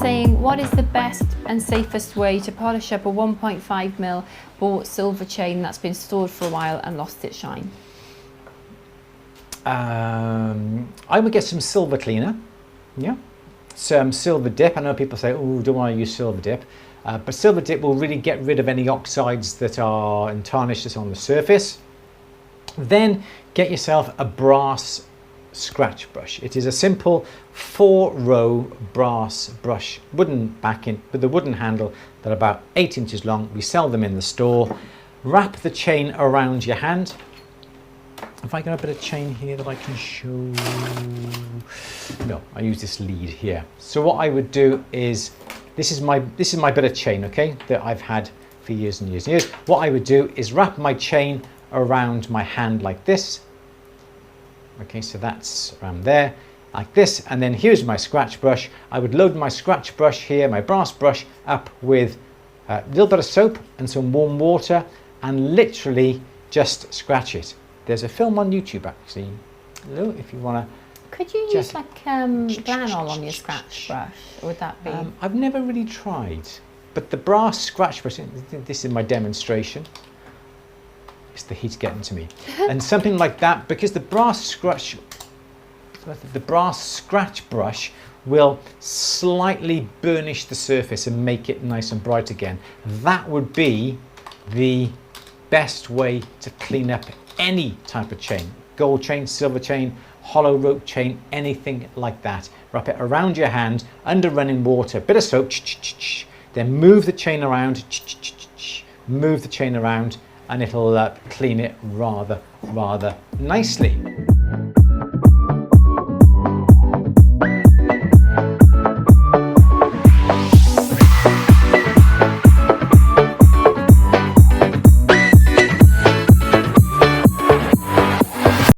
saying, what is the best and safest way to polish up a 1.5mm bought silver chain that's been stored for a while and lost its shine? I would get some silver cleaner, yeah, some silver dip. I know people say, oh, don't want to use silver dip, but silver dip will really get rid of any oxides that are and tarnish that's on the surface. Then get yourself a brass scratch brush. It is a simple 4-row brass brush, wooden backing with a wooden handle that are about 8 inches long. We sell them in the store. Wrap the chain around your hand. Have I got a bit of chain here that I can show? No, I use this lead here. So what I would do is, this is my bit of chain, okay, that I've had for years and years and years. What I would do is wrap my chain around my hand like this. Okay, so that's around there, like this, and then here's my scratch brush. I would load my scratch brush here, my brass brush, up with a little bit of soap and some warm water, and literally just scratch it. There's a film on YouTube actually, if you want to. Could you use like flannel on your scratch brush, or would that be? I've never really tried, but the brass scratch brush, this is my demonstration. It's the heat getting to me. And something like that, because the brass scratch brush will slightly burnish the surface and make it nice and bright again. That would be the best way to clean up any type of chain. Gold chain, silver chain, hollow rope chain, anything like that. Wrap it around your hand under running water, bit of soap, then move the chain around, move the chain around, and it'll clean it rather nicely.